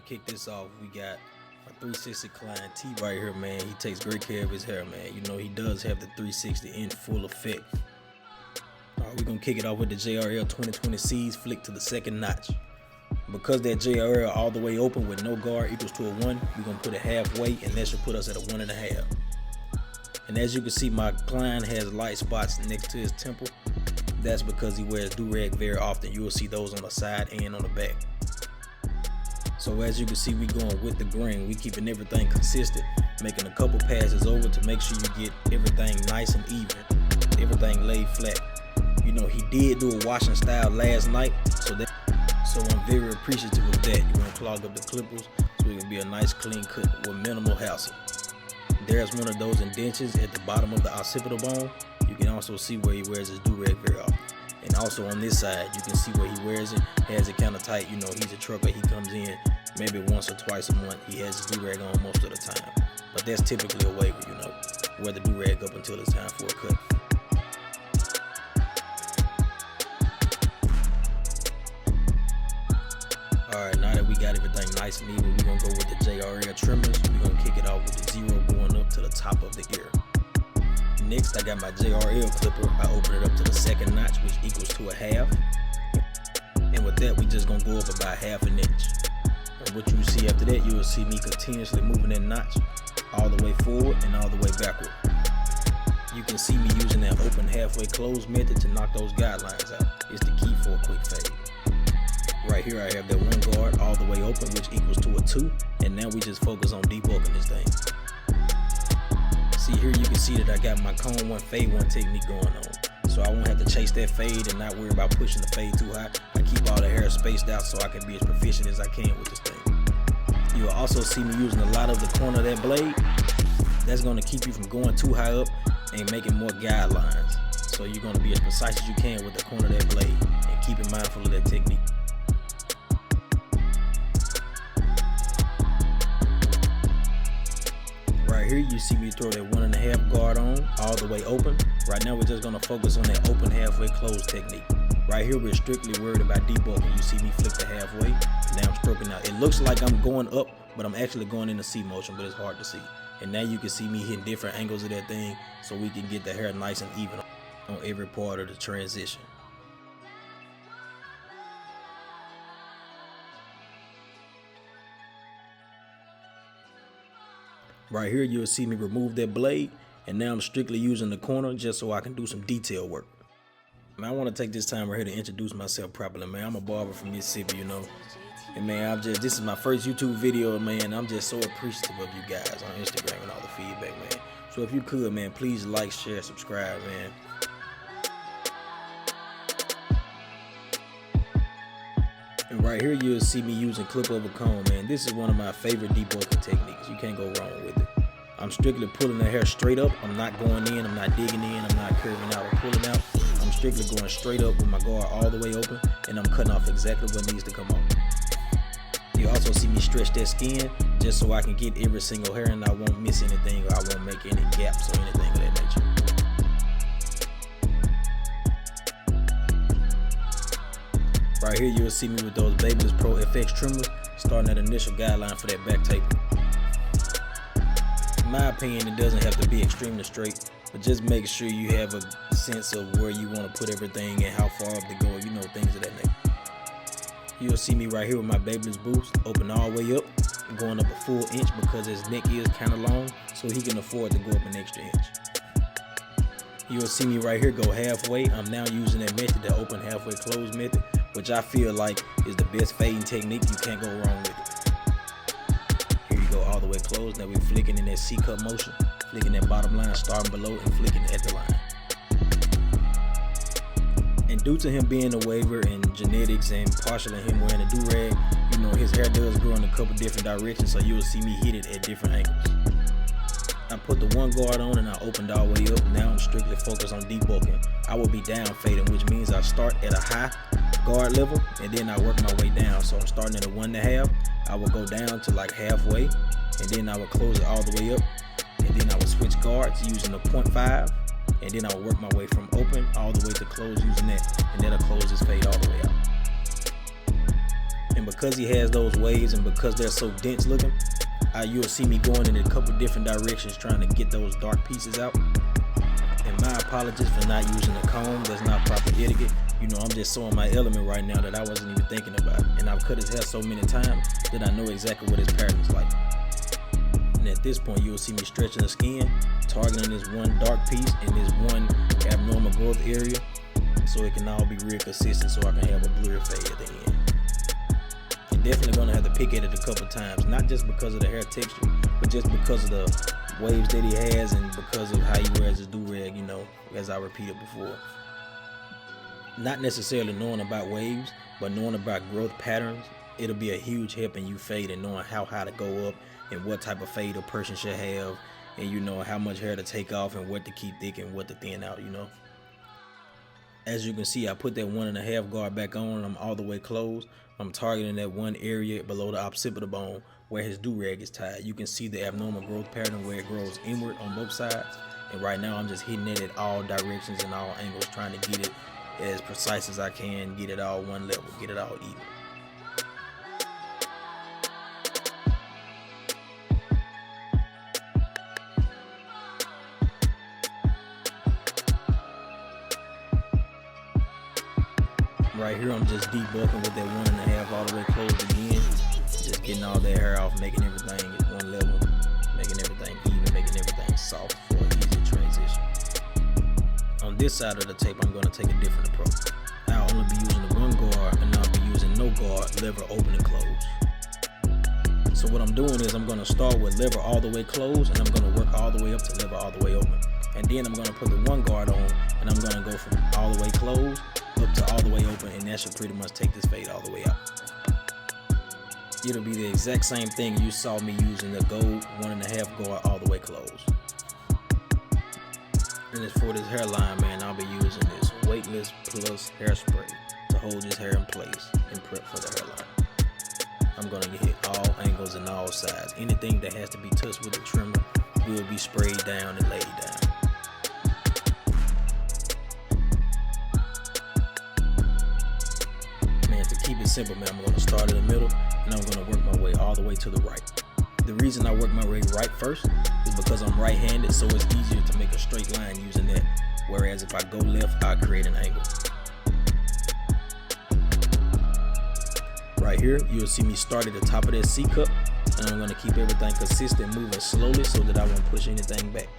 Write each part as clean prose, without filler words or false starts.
kick this off, we got a 360 client T right here, man. He takes great care of his hair, man. You know, he does have the 360 in full effect. Alright, we're gonna kick it off with the JRL 2020 C's flick to the second notch. Because that JRL all the way open with no guard equals to a 1, we're gonna put it halfway, and that should put us at a 1.5. And as you can see, my client has light spots next to his temple. That's because he wears do-rag very often. You will see those on the side and on the back. So as you can see, we going with the grain. We keeping everything consistent, making a couple passes over to make sure you get everything nice and even, everything laid flat. You know, he did do a washing style last night, so I'm very appreciative of that. You want to clog up the clippers so it can be a nice clean cut with minimal hassle. There's one of those indentions at the bottom of the occipital bone. You can also see where he wears his do-rag very often. And also on this side, you can see where he wears it, has it kind of tight. You know, he's a trucker, he comes in maybe once or twice a month. He has his do-rag on most of the time. But that's typically a waiver, you know, wear the do-rag up until it's time for a cut. Alright, now that we got everything nice and even, we're going to go with the JRL trimmers. We're going to kick it off with the 0 going up to the top of the ear. Next, I got my JRL clipper. I open it up to the second notch, which equals to a 1/2. And with that, we just going to go up about 1/2 inch. And what you see after that, you will see me continuously moving that notch all the way forward and all the way backward. You can see me using that open halfway closed method to knock those guidelines out. It's the key for a quick fade. Right here I have that 1 guard all the way open, which equals to a 2, and now we just focus on debulking this thing. See here, you can see that I got my cone 1 fade 1 technique going on, so I won't have to chase that fade and not worry about pushing the fade too high. I keep all the hair spaced out so I can be as proficient as I can with this thing. You will also see me using a lot of the corner of that blade. That's going to keep you from going too high up and making more guidelines, so you're going to be as precise as you can with the corner of that blade, and keep it mindful of that technique. Right here, you see me throw that 1.5 guard on, all the way open. Right now, we're just gonna focus on that open halfway close technique. Right here, we're strictly worried about debulking. You see me flick the halfway, now I'm stroking out. It looks like I'm going up, but I'm actually going in a C motion, but it's hard to see. And now you can see me hitting different angles of that thing so we can get the hair nice and even on every part of the transition. Right here, you'll see me remove that blade, and now I'm strictly using the corner just so I can do some detail work. Man, I want to take this time right here to introduce myself properly, man. I'm a barber from Mississippi, you know. And man, this is my first YouTube video, man. I'm just so appreciative of you guys on Instagram and all the feedback, man. So if you could, man, please like, share, subscribe, man. And right here, you'll see me using clip over comb, man. This is one of my favorite debulking techniques. You can't go wrong with it. I'm strictly pulling the hair straight up. I'm not going in, I'm not digging in, I'm not curving out or pulling out. I'm strictly going straight up with my guard all the way open, and I'm cutting off exactly what needs to come off. You also see me stretch that skin just so I can get every single hair and I won't miss anything, or I won't make any gaps or anything of that nature. Right here, you'll see me with those Wavelength Pro FX trimmers, starting that initial guideline for that back taper. In my opinion, it doesn't have to be extremely straight, but just make sure you have a sense of where you want to put everything and how far up to go, you know, things of that nature. You'll see me right here with my Wavelength boost, open all the way up, going up a full inch because his neck is kind of long, so he can afford to go up an extra inch. You'll see me right here go halfway. I'm now using that method, the open halfway close method, which I feel like is the best fading technique. You can't go wrong with it. Here you go all the way closed. Now we're flicking in that C-cut motion, flicking that bottom line, starting below and flicking at the line. And due to him being a waiver and genetics and partially him wearing a do-rag, you know, his hair does grow in a couple different directions, so you'll see me hit it at different angles. I put the 1 guard on and I opened all the way up. Now I'm strictly focused on debulking. I will be down fading, which means I start at a high guard level and then I work my way down. So I'm starting at a 1.5. I will go down to like halfway, and then I will close it all the way up, and then I will switch guards using a 0.5, and then I will work my way from open all the way to close using that, and that'll close this fade all the way out. And because he has those waves and because they're so dense looking, you'll see me going in a couple different directions trying to get those dark pieces out. And my apologies for not using a comb. That's not proper etiquette. You know, I'm just so in my element right now that I wasn't even thinking about it. And I've cut his hair so many times that I know exactly what his pattern is like. And at this point, you'll see me stretching the skin, targeting this one dark piece and this one abnormal growth area, so it can all be real consistent, so I can have a blurry fade at the end. You're definitely gonna have to pick at it a couple times, not just because of the hair texture, but just because of the waves that he has and because of how he wears his do-rag, you know, as I repeated before. Not necessarily knowing about waves, but knowing about growth patterns, it'll be a huge help in you fading, knowing how high to go up and what type of fade a person should have, and you know how much hair to take off and what to keep thick and what to thin out, you know. As you can see, I put that 1.5 guard back on and I'm all the way closed. I'm targeting that one area below the occipital bone where his do-rag is tied. You can see the abnormal growth pattern where it grows inward on both sides. And right now I'm just hitting it at all directions and all angles, trying to get it as precise as I can, get it all one level, get it all even. Right here, I'm just debulking with that 1.5 all the way closed again. Just getting all that hair off, making everything at one level, making everything even, making everything soft for an easy transition. On this side of the tape, I'm going to take a different approach. I'll only be using the one guard and I'll be using no guard, lever open and close. So what I'm doing is I'm going to start with lever all the way closed and I'm going to work all the way up to lever all the way open. And then I'm going to put the one guard on and I'm going to go from all the way closed up to all the way open, and that should pretty much take this fade all the way out. It'll be the exact same thing you saw me using the gold 1.5 guard all the way closed. And as for this hairline, man, I'll be using this weightless plus hairspray to hold this hair in place and prep for the hairline. I'm gonna hit all angles and all sides. Anything that has to be touched with a trimmer will be sprayed down and laid down. Keep it simple, man. I'm going to start in the middle and I'm going to work my way all the way to the right. The reason I work my way right first is because I'm right-handed, so it's easier to make a straight line using that. Whereas if I go left, I create an angle. Right here, you'll see me start at the top of that C cup, and I'm going to keep everything consistent, moving slowly so that I won't push anything back.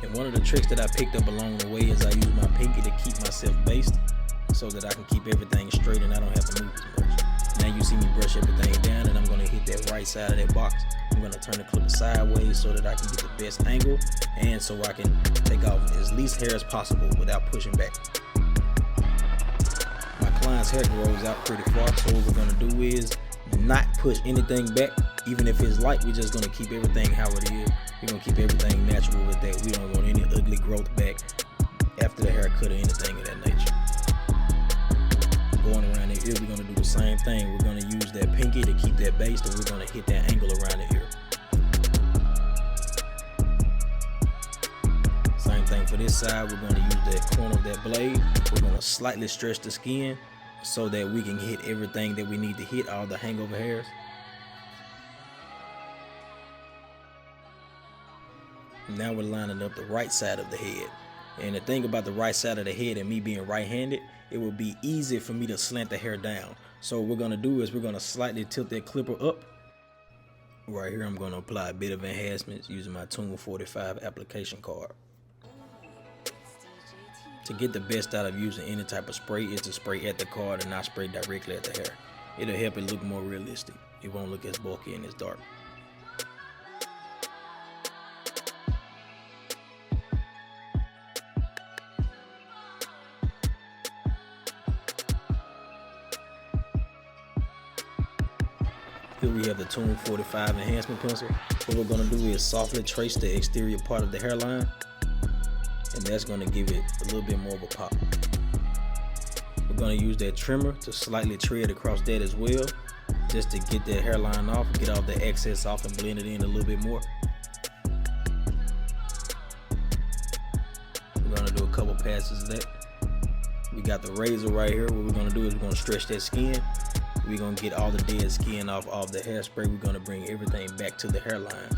And one of the tricks that I picked up along the way is I use my pinky to keep myself based, so that I can keep everything straight and I don't have to move as much. Now you see me brush everything down and I'm going to hit that right side of that box. I'm going to turn the clipper sideways so that I can get the best angle and so I can take off as least hair as possible without pushing back. My client's hair grows out pretty far, so what we're going to do is not push anything back. Even if it's light, we're just going to keep everything how it is. We're going to keep everything natural with that. We don't want any ugly growth back after the haircut or anything of that nature. Going around the ear, we're going to do the same thing. We're going to use that pinky to keep that base, and we're going to hit that angle around the ear. Same thing for this side. We're going to use that corner of that blade. We're going to slightly stretch the skin so that we can hit everything that we need to hit, all the hangover hairs. Now we're lining up the right side of the head. And the thing about the right side of the head and me being right-handed, it will be easy for me to slant the hair down. So what we're going to do is we're going to slightly tilt that clipper up. Right here, I'm going to apply a bit of enhancements using my Tune 45 application card. To get the best out of using any type of spray is to spray at the card and not spray directly at the hair. It'll help it look more realistic. It won't look as bulky and as dark. Here we have the Tune 45 enhancement pencil. What we're going to do is softly trace the exterior part of the hairline, and that's going to give it a little bit more of a pop. We're going to use that trimmer to slightly tread across that as well, just to get that hairline off, get all the excess off and blend it in a little bit more. We're going to do a couple passes of that. We got the razor right here. What we're gonna do is we're gonna stretch that skin. We're gonna get all the dead skin off the hairspray. We're gonna bring everything back to the hairline,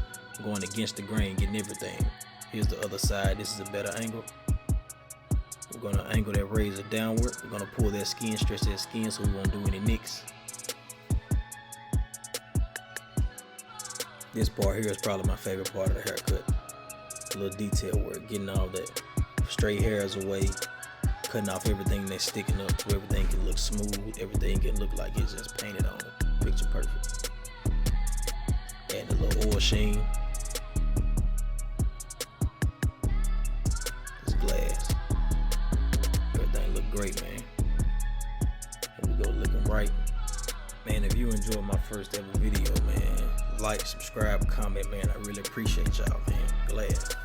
going against the grain, getting everything. Here's the other side. This is a better angle. We're gonna angle that razor downward. We're gonna pull that skin, stretch that skin so we won't do any nicks. This part here is probably my favorite part of the haircut. A little detail work, getting all that stray hairs away, cutting off everything that's sticking up so everything can look smooth, everything can look like it's just painted on. Picture perfect. Adding a little oil sheen. This glass. Everything look great, man. Here we go, looking right. Man, if you enjoyed my first ever video, man, like, subscribe, comment, man. I really appreciate y'all, man. Glad.